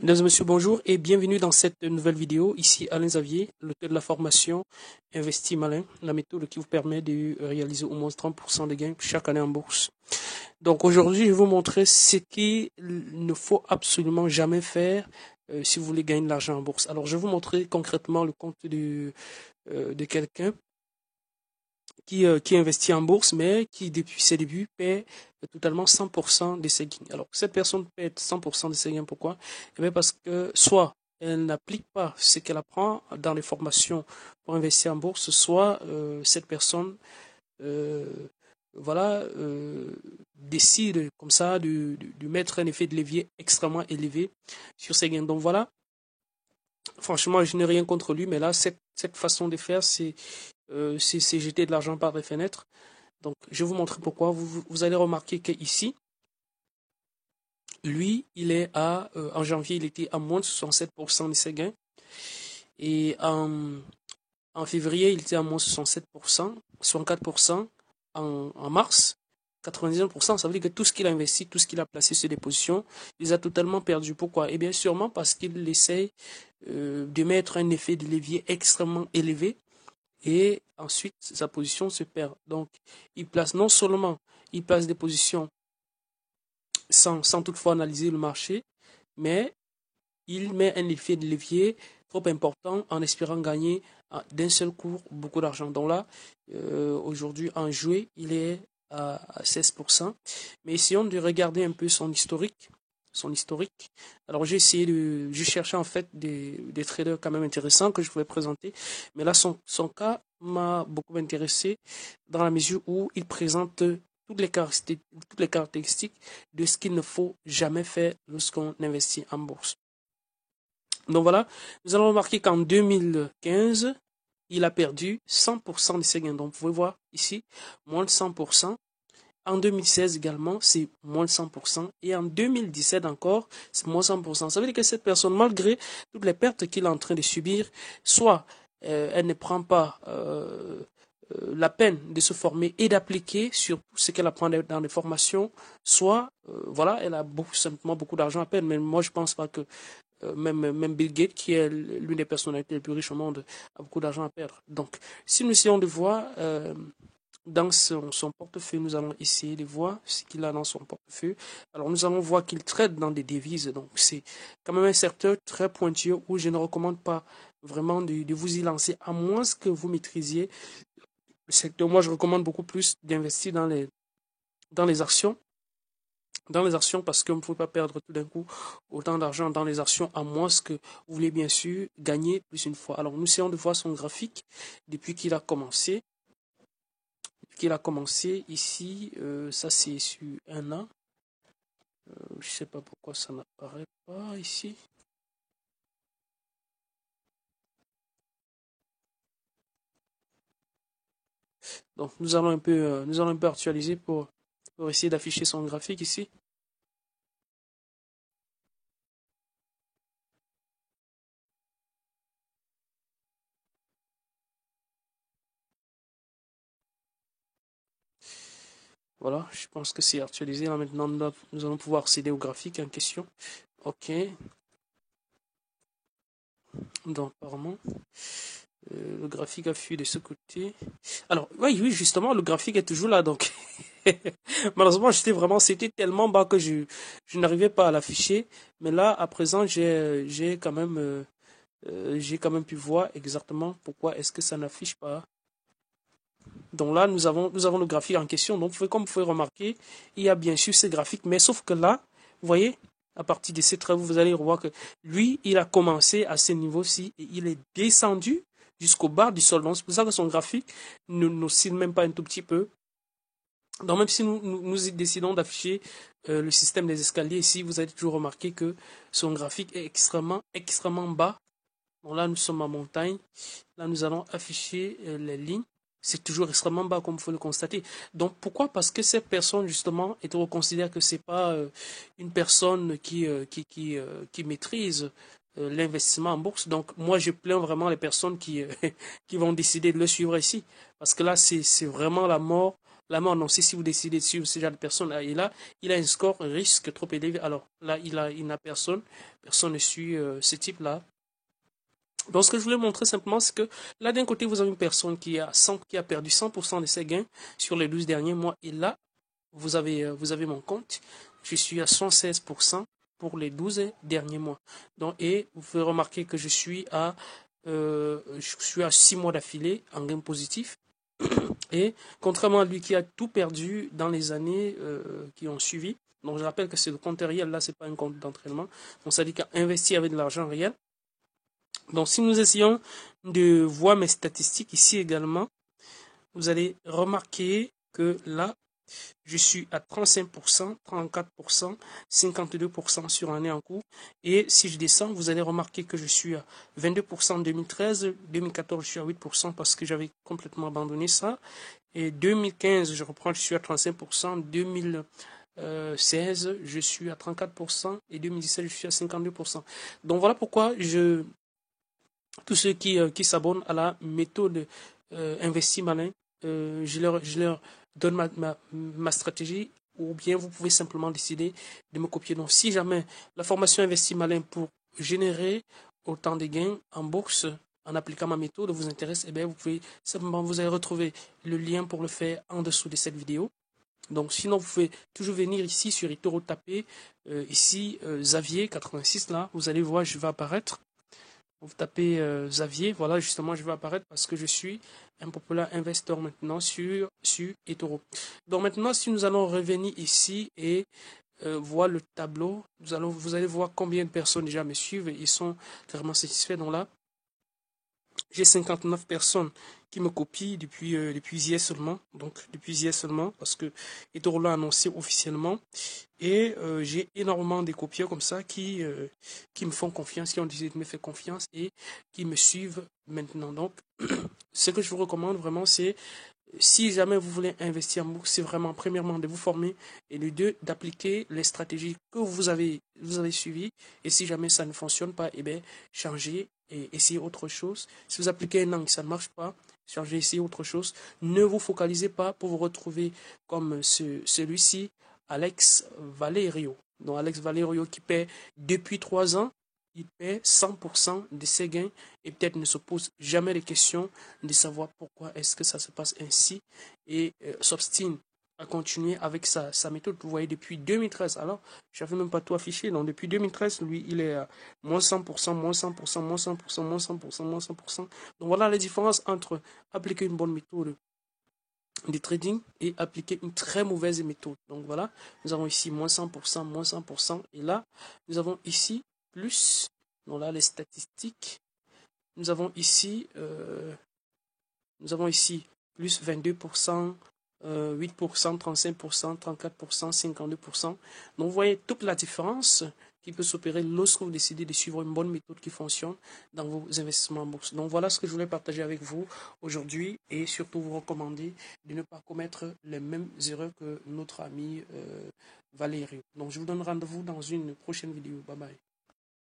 Mesdames et messieurs, bonjour et bienvenue dans cette nouvelle vidéo. Ici Alain Xavier, l'auteur de la formation Investi Malin, la méthode qui vous permet de réaliser au moins 30% de gains chaque année en bourse. Donc aujourd'hui, je vais vous montrer ce qu'il ne faut absolument jamais faire si vous voulez gagner de l'argent en bourse. Alors je vais vous montrer concrètement le compte de quelqu'un qui investit en bourse, mais qui, depuis ses débuts, paie totalement 100% de ses gains. Alors, cette personne paie 100% de ses gains, pourquoi? Eh bien, parce que soit elle n'applique pas ce qu'elle apprend dans les formations pour investir en bourse, soit cette personne euh, voilà, décide comme ça de mettre un effet de levier extrêmement élevé sur ses gains. Donc voilà, franchement, je n'ai rien contre lui, mais là, cette façon de faire, c'est jeter de l'argent par les fenêtres. Donc, je vais vous montrer pourquoi. Vous allez remarquer qu'ici, lui, il est en janvier, il était à moins de 67% de ses gains. Et en février, il était à moins de 67%, 64% en mars. 99%, ça veut dire que tout ce qu'il a investi, tout ce qu'il a placé sur des positions, il les a totalement perdu. Pourquoi? Eh bien, sûrement parce qu'il essaye de mettre un effet de levier extrêmement élevé et ensuite sa position se perd. Donc, il place non seulement il place des positions sans toutefois analyser le marché, mais il met un effet de levier trop important en espérant gagner d'un seul coup beaucoup d'argent. Donc là, aujourd'hui, en juillet, il est à 16%. Mais essayons de regarder un peu son historique. Alors j'ai cherché en fait des traders quand même intéressants que je pouvais présenter. Mais là, son cas m'a beaucoup intéressé dans la mesure où il présente toutes les caractéristiques de ce qu'il ne faut jamais faire lorsqu'on investit en bourse. Donc voilà, nous allons remarquer qu'en 2015, il a perdu 100% de ses gains. Donc vous pouvez voir ici, moins de 100%. En 2016 également, c'est moins de 100%. Et en 2017 encore, c'est moins de 100%. Ça veut dire que cette personne, malgré toutes les pertes qu'il est en train de subir, soit elle ne prend pas la peine de se former et d'appliquer sur tout ce qu'elle apprend dans les formations, soit voilà, elle a simplement beaucoup d'argent à perdre. Mais moi, je pense pas que même Bill Gates, qui est l'une des personnalités les plus riches au monde, a beaucoup d'argent à perdre. Donc, si nous essayons de voir dans son portefeuille, nous allons essayer de voir ce qu'il a dans son portefeuille. Alors, nous allons voir qu'il trade dans des devises. Donc, c'est quand même un secteur très pointu où je ne recommande pas vraiment de vous y lancer, à moins que vous maîtrisiez le secteur. Moi, je recommande beaucoup plus d'investir dans les actions. Dans les actions, parce qu'on ne peut pas perdre tout d'un coup autant d'argent dans les actions, à moins que vous voulez bien sûr gagner plus une fois. Alors, nous essayons de voir son graphique depuis qu'il a commencé. Ici, ça c'est sur un an. Je ne sais pas pourquoi ça n'apparaît pas ici. Donc, nous allons un peu actualiser pour essayer d'afficher son graphique ici. Voilà, je pense que c'est actualisé. Là, maintenant, nous allons pouvoir accéder au graphique en question. OK. Donc, apparemment, le graphique a fui de ce côté. Alors, oui, justement, le graphique est toujours là. Donc, malheureusement, c'était tellement bas que je n'arrivais pas à l'afficher. Mais là, à présent, j'ai quand même pu voir exactement pourquoi est-ce que ça n'affiche pas. Donc là, nous avons le graphique en question. Donc, comme vous pouvez remarquer, il y a bien sûr ces graphiques, mais sauf que là, vous voyez, à partir de ces traits, vous allez revoir que lui, il a commencé à ce niveau-ci et il est descendu jusqu'au bas du sol. Donc, c'est pour ça que son graphique n'oscille même pas un tout petit peu. Donc, même si nous décidons d'afficher le système des escaliers ici, vous allez toujours remarquer que son graphique est extrêmement bas. Donc là, nous sommes en montagne. Là, nous allons afficher les lignes. C'est toujours extrêmement bas, comme vous pouvez le constater. Donc, pourquoi? Parce que cette personne, justement, on considère que c'est pas une personne qui maîtrise l'investissement en bourse. Donc, moi, je plains vraiment les personnes qui vont décider de le suivre ici. Parce que là, c'est vraiment la mort. Si vous décidez de suivre ce genre de personne, et là, il a un score risque trop élevé. Alors là, il n'a personne. Personne ne suit ce type-là. Donc, ce que je voulais montrer simplement, c'est que là, d'un côté, vous avez une personne qui a perdu 100% de ses gains sur les 12 derniers mois. Et là, vous avez mon compte. Je suis à 116% pour les 12 derniers mois. Donc, et vous pouvez remarquer que je suis à 6 mois d'affilée en gain positif. Et contrairement à lui qui a tout perdu dans les années qui ont suivi, donc je rappelle que c'est le compte réel, là, c'est pas un compte d'entraînement. Donc, ça dit qu'à investir avec de l'argent réel. Donc, si nous essayons de voir mes statistiques ici également, vous allez remarquer que là, je suis à 35%, 34%, 52% sur l'année en cours. Et si je descends, vous allez remarquer que je suis à 22% en 2013. 2014, je suis à 8% parce que j'avais complètement abandonné ça. Et 2015, je reprends, je suis à 35%. 2016, je suis à 34%. Et 2017, je suis à 52%. Donc voilà pourquoi tous ceux qui s'abonnent à la méthode Investi Malin, je leur donne ma stratégie, ou bien vous pouvez simplement décider de me copier. Donc, si jamais la formation Investi Malin pour générer autant de gains en bourse en appliquant ma méthode vous intéresse, eh bien, vous pouvez simplement, vous allez retrouver le lien pour le faire en dessous de cette vidéo. Donc, sinon, vous pouvez toujours venir ici sur eToro, taper ici Xavier 86, là, vous allez voir, je vais apparaître. Vous tapez Xavier, voilà, justement, je vais apparaître parce que je suis un populaire investor maintenant sur eToro. Donc maintenant, si nous allons revenir ici et voir le tableau, vous allez voir combien de personnes déjà me suivent et ils sont vraiment satisfaits. Donc là, j'ai 59 personnes qui me copient depuis hier seulement. Donc, depuis hier seulement, parce que eToro l'a annoncé officiellement. Et j'ai énormément de copieurs comme ça qui me font confiance, qui ont décidé de me faire confiance et qui me suivent maintenant. Donc, ce que je vous recommande vraiment, c'est si jamais vous voulez investir en bourse, c'est vraiment premièrement de vous former et de deux, d'appliquer les stratégies que vous avez suivies. Et si jamais ça ne fonctionne pas, eh bien, changez et essayez autre chose. Si vous appliquez un angle, ça ne marche pas, changez, essayez autre chose. Ne vous focalisez pas pour vous retrouver comme celui-ci, Alex Valerio. Donc Alex Valerio qui paie depuis 3 ans, il paie 100% de ses gains et peut-être ne se pose jamais les questions de savoir pourquoi est-ce que ça se passe ainsi et s'obstine à continuer avec sa méthode. Vous voyez, depuis 2013, alors je n'avais même pas tout affiché, donc depuis 2013, lui, il est à moins 100%, moins 100%, moins 100%, moins 100%, moins 100%. Donc voilà la différence entre appliquer une bonne méthode de trading et appliquer une très mauvaise méthode. Donc voilà, nous avons ici moins 100%, moins 100%, et là, nous avons ici plus, donc là les statistiques, nous avons ici plus 22%, 8%, 35%, 34%, 52%. Donc vous voyez toute la différence qui peut s'opérer lorsque vous décidez de suivre une bonne méthode qui fonctionne dans vos investissements en bourse. Donc voilà ce que je voulais partager avec vous aujourd'hui et surtout vous recommander de ne pas commettre les mêmes erreurs que notre ami Valérie. Donc je vous donne rendez-vous dans une prochaine vidéo. Bye bye.